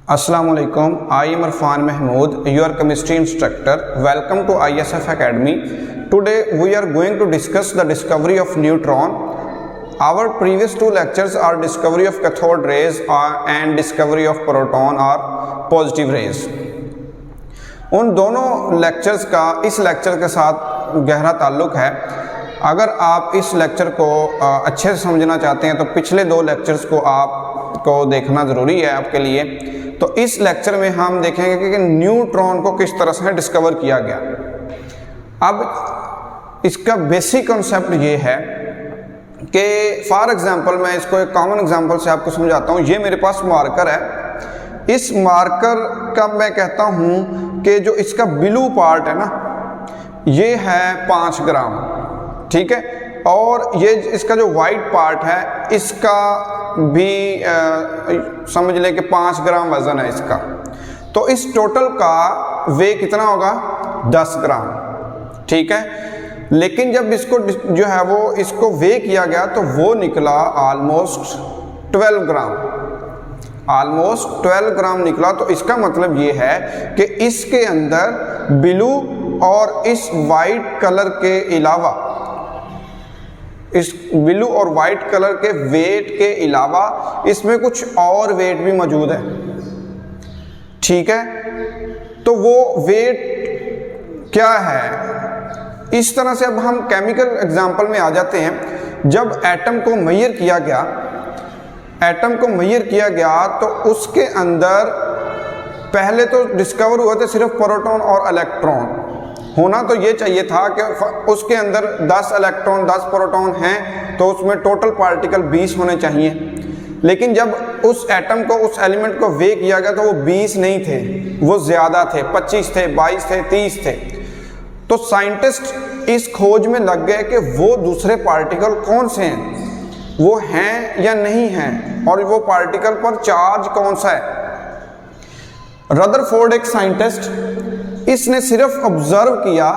Assalamu alaikum. I am Irfan Mahmood, your chemistry instructor. Welcome to ISF Academy. Today we are going to discuss the discovery of neutron. Our previous two lectures are discovery of cathode rays and discovery of proton or positive rays. उन दोनों lectures का इस lecture के साथ गहरा ताल्लुक़ है। अगर आप इस लेक्चर को अच्छे से समझना चाहते हैं तो पिछले दो लेक्चर्स को आपको देखना ज़रूरी है आपके लिए। तो इस लेक्चर में हम देखेंगे कि न्यूट्रॉन को किस तरह से डिस्कवर किया गया। अब इसका बेसिक कॉन्सेप्ट ये है कि फॉर एग्जांपल मैं इसको एक कॉमन एग्जांपल से आपको समझाता हूँ। ये मेरे पास मार्कर है। इस मार्कर का मैं कहता हूँ कि जो इसका ब्लू पार्ट है ना, ये है 5 ग्राम, ठीक है। और ये इसका जो वाइट पार्ट है इसका भी समझ लें कि 5 ग्राम वज़न है इसका। तो इस टोटल का वे कितना होगा? 10 ग्राम, ठीक है। लेकिन जब इसको जो है वो इसको वे किया गया तो वो निकला ऑलमोस्ट 12 ग्राम, ऑलमोस्ट 12 ग्राम निकला। तो इसका मतलब ये है कि इसके अंदर ब्लू और इस वाइट कलर के अलावा, इस ब्लू और वाइट कलर के वेट के अलावा इसमें कुछ और वेट भी मौजूद है, ठीक है। तो वो वेट क्या है? इस तरह से अब हम केमिकल एग्जांपल में आ जाते हैं। जब एटम को मेजर किया गया, एटम को मेजर किया गया तो उसके अंदर पहले तो डिस्कवर हुए थे सिर्फ प्रोटॉन और इलेक्ट्रॉन। होना तो ये चाहिए था कि उसके अंदर 10 इलेक्ट्रॉन 10 प्रोटॉन हैं तो उसमें टोटल पार्टिकल 20 होने चाहिए। लेकिन जब उस एटम को, उस एलिमेंट को वे किया गया तो वो 20 नहीं थे, वो ज़्यादा थे, 25 थे, 22 थे, 30 थे। तो साइंटिस्ट इस खोज में लग गए कि वो दूसरे पार्टिकल कौन से हैं, वो हैं या नहीं हैं, और वो पार्टिकल पर चार्ज कौन सा है। रदरफोर्ड एक साइंटिस्ट, इसने सिर्फ ऑब्जर्व किया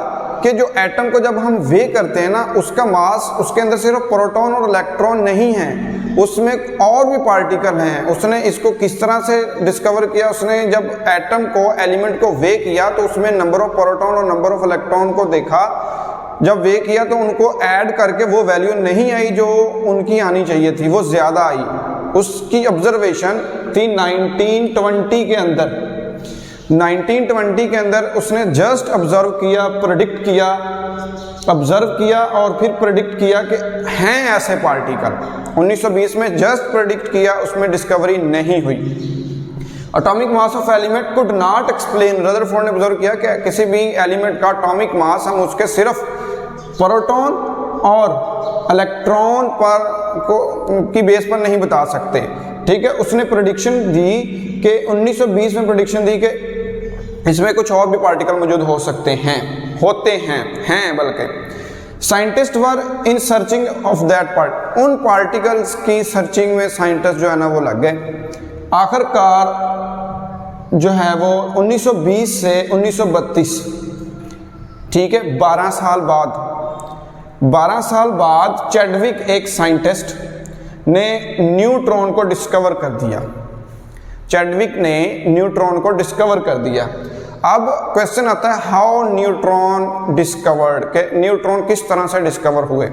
कि जो एटम को जब हम वे करते हैं ना, उसका मास, उसके अंदर सिर्फ प्रोटॉन और इलेक्ट्रॉन नहीं है, उसमें और भी पार्टिकल हैं। उसने इसको किस तरह से डिस्कवर किया? उसने जब एटम को, एलिमेंट को वे किया तो उसमें नंबर ऑफ प्रोटॉन और नंबर ऑफ इलेक्ट्रॉन को देखा। जब वे किया तो उनको ऐड करके वो वैल्यू नहीं आई जो उनकी आनी चाहिए थी, वो ज़्यादा आई। उसकी ऑब्जर्वेशन थी 1920 के अंदर। 1920 के अंदर उसने जस्ट ऑब्जर्व किया, प्रेडिक्ट किया, ऑब्जर्व किया और फिर प्रेडिक्ट किया कि हैं ऐसे पार्टिकल। 1920 में जस्ट प्रेडिक्ट किया, उसमें डिस्कवरी नहीं हुई। Atomic mass of element could not explain. Rutherford ने ऑब्जर्व किया कि किसी भी एलिमेंट का एटॉमिक मास हम उसके सिर्फ प्रोटॉन और इलेक्ट्रॉन की बेस पर नहीं बता सकते, ठीक है। उसने प्रेडिक्शन दी कि 1920 में प्रेडिक्शन दी कि इसमें कुछ और भी पार्टिकल मौजूद हो सकते हैं, होते हैं बल्कि। Scientist were in searching of that part. उन पार्टिकल्स की सर्चिंग में साइंटिस्ट जो है ना वो लग गए। आखिरकार जो है वो 1920 से 1932, ठीक है, 12 साल बाद चैडविक एक साइंटिस्ट ने न्यूट्रॉन को डिस्कवर कर दिया। चैडविक ने न्यूट्रॉन को डिस्कवर कर दिया। अब क्वेश्चन आता है हाउ न्यूट्रॉन डिस्कवर्ड, के न्यूट्रॉन किस तरह से डिस्कवर हुए।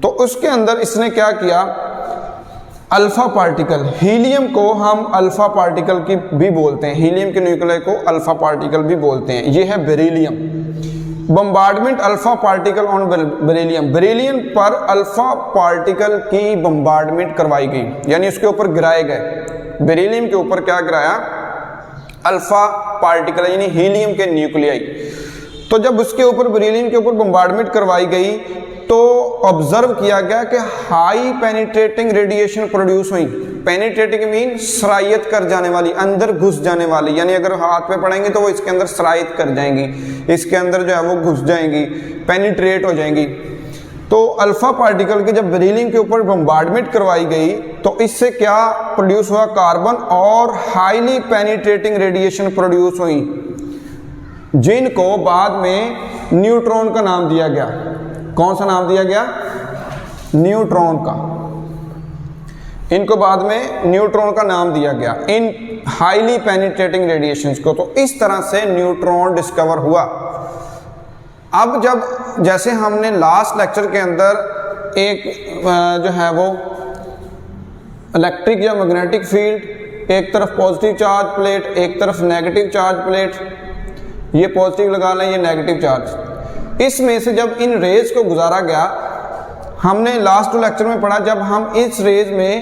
तो उसके अंदर इसने क्या किया? अल्फा पार्टिकल, हीलियम को हम अल्फा पार्टिकल की भी बोलते हैं, हीलियम के न्यूक्लियस को अल्फा पार्टिकल भी बोलते हैं। ये है beryllium. Bombardment alpha particle on beryllium, beryllium पर अल्फा पार्टिकल की बम्बार्डमेंट करवाई गई, यानी उसके ऊपर गिराए गए। बेरिलियम के ऊपर क्या गिराया? अल्फा पार्टिकल, यानी हीलियम के न्यूक्लियाई। तो जब उसके ऊपर, बेरिलियम के ऊपर बम्बार्डमेंट करवाई गई तो ऑब्जर्व किया गया कि हाई पेनिट्रेटिंग रेडिएशन प्रोड्यूस हुई। पेनिट्रेटिंग मीन सरायत कर जाने वाली, अंदर घुस जाने वाली, यानी अगर हाथ पे पड़ेंगे तो वो इसके अंदर सरायत कर जाएंगी, इसके अंदर जो है वो घुस जाएंगी, पेनिट्रेट हो जाएंगी। तो अल्फा पार्टिकल की जब बेरिलियम के ऊपर बम्बार्डमेंट करवाई गई तो इससे क्या प्रोड्यूस हुआ? कार्बन और हाईली पेनिट्रेटिंग रेडिएशन प्रोड्यूस हुई, जिनको बाद में न्यूट्रॉन का नाम दिया गया। कौन सा नाम दिया गया? न्यूट्रॉन का। इनको बाद में न्यूट्रॉन का नाम दिया गया, इन हाईली पेनिट्रेटिंग रेडिएशंस को। तो इस तरह से न्यूट्रॉन डिस्कवर हुआ। अब जब जैसे हमने लास्ट लेक्चर के अंदर एक जो है वो इलेक्ट्रिक या मैग्नेटिक फील्ड, एक तरफ पॉजिटिव चार्ज प्लेट, एक तरफ नेगेटिव चार्ज प्लेट, ये पॉजिटिव लगा लें, ये नेगेटिव चार्ज, इसमें से जब इन रेज को गुजारा गया, हमने लास्ट लेक्चर में पढ़ा, जब हम इस रेज में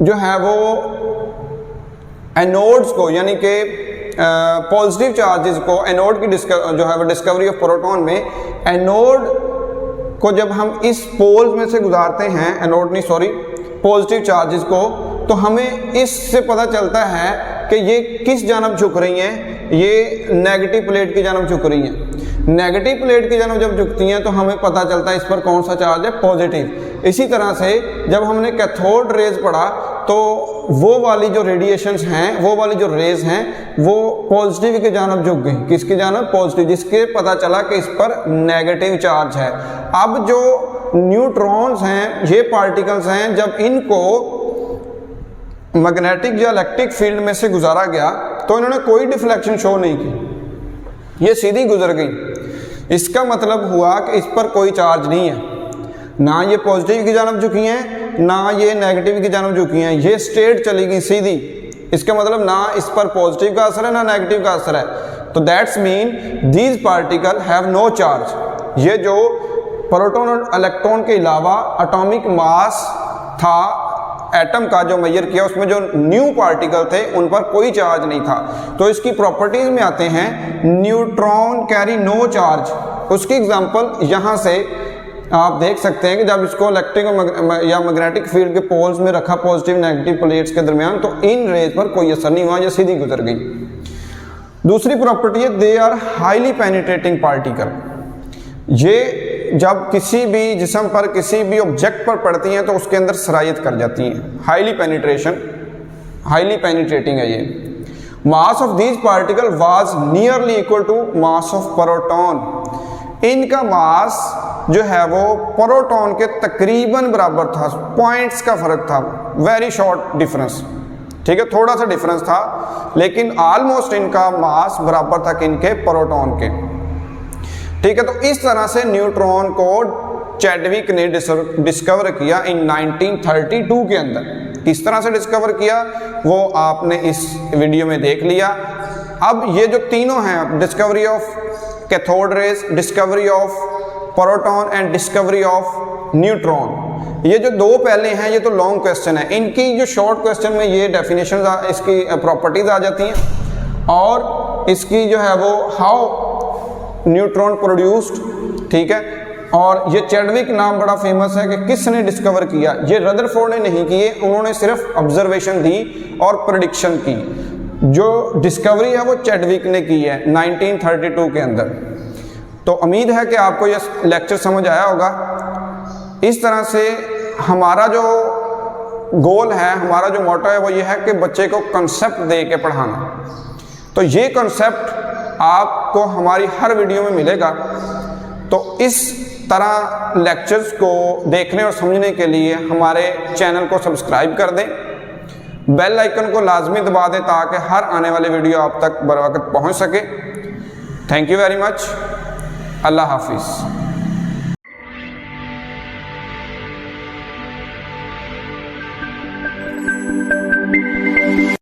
जो है वो एनोड्स को यानी कि पॉजिटिव चार्जेस को, एनोड की जो है वो डिस्कवरी ऑफ प्रोटॉन में एनोड को जब हम इस पोल्स में से गुजारते हैं, एनोड नहीं सॉरी पॉजिटिव चार्जेस को, तो हमें इससे पता चलता है कि ये किस जानब झुक रही हैं, ये नेगेटिव प्लेट की जानब झुक रही हैं। नेगेटिव प्लेट की जानब जब झुकती हैं तो हमें पता चलता है इस पर कौन सा चार्ज है, पॉजिटिव। इसी तरह से जब हमने कैथोड रेज पढ़ा तो वो वाली जो रेडिएशंस हैं, वो वाली जो रेज हैं, वो पॉजिटिव की जानब झुक गई। किसकी जानब? पॉजिटिव, जिसके पता चला कि इस पर नेगेटिव चार्ज है। अब जो न्यूट्रॉन्स हैं, ये पार्टिकल्स हैं, जब इनको मैग्नेटिक या इलेक्ट्रिक फील्ड में से गुजारा गया तो इन्होंने कोई डिफ्लेक्शन शो नहीं की, ये सीधी गुजर गई। इसका मतलब हुआ कि इस पर कोई चार्ज नहीं है, ना ये पॉजिटिव की जानब झुकी हैं, ना ये नेगेटिव की जानब झुकी हैं, ये स्ट्रेट चली गई सीधी। इसका मतलब ना इस पर पॉजिटिव का असर है ना नेगेटिव का असर है। तो that's mean these particle have no charge. ये जो प्रोटॉन और इलेक्ट्रॉन के अलावा एटॉमिक मास था एटम का जो मेजर किया, उसमें जो न्यू पार्टिकल थे उन पर कोई चार्ज नहीं था। तो इसकी प्रॉपर्टीज में आते हैं, न्यूट्रॉन कैरी नो चार्ज। उसकी एग्जांपल यहाँ से आप देख सकते हैं कि जब इसको इलेक्ट्रिक या मैग्नेटिक फील्ड के पोल्स में रखा पॉजिटिव नेगेटिव प्लेट्स के दरमियान, तो इन रेज पर कोई असर नहीं हुआ, ये सीधी गुजर गई। दूसरी प्रॉपर्टी है, they are highly penetrating particle. ये जब किसी भी जिस्म पर किसी भी ऑब्जेक्ट पर पड़ती हैं तो उसके अंदर सरायत कर जाती हैं। हाईली पेनिट्रेटिंग है ये। Mass of these particle was nearly equal to mass of proton. इनका मास जो है वो प्रोटॉन के तकरीबन बराबर था, पॉइंट्स का फर्क था, वेरी शॉर्ट डिफरेंस, ठीक है, थोड़ा सा डिफरेंस था, लेकिन ऑलमोस्ट इनका मास बराबर था किनके? प्रोटॉन के, ठीक है। तो इस तरह से न्यूट्रॉन को चैडविक ने डिस्कवर किया इन 1932 के अंदर। किस तरह से डिस्कवर किया वो आपने इस वीडियो में देख लिया। अब ये जो तीनों हैं, discovery of cathode rays, discovery of proton and discovery of neutron, ये जो दो पहले हैं ये तो लॉन्ग क्वेश्चन है। इनकी जो शॉर्ट क्वेश्चन में ये डेफिनेशन, इसकी प्रॉपर्टीज आ जाती हैं और इसकी जो है वो हाउ न्यूट्रॉन प्रोड्यूस्ड, ठीक है। और ये चैडविक नाम बड़ा फेमस है कि किसने डिस्कवर किया, ये रदरफोर्ड ने नहीं किए, उन्होंने सिर्फ ऑब्जर्वेशन दी और प्रेडिक्शन की। जो डिस्कवरी है वो चैडविक ने की है 1932 के अंदर। तो उम्मीद है कि आपको ये लेक्चर समझ आया होगा। इस तरह से हमारा जो गोल है, हमारा जो मोटो है वो ये है कि बच्चे को कंसेप्ट दे के पढ़ाना। तो ये कंसेप्ट आपको हमारी हर वीडियो में मिलेगा। तो इस तरह लेक्चर्स को देखने और समझने के लिए हमारे चैनल को सब्सक्राइब कर दें, बेल आइकन को लाजमी दबा दें ताकि हर आने वाले वीडियो आप तक बर वक्त पहुँच सके। Thank you very much. Allah हाफिज़।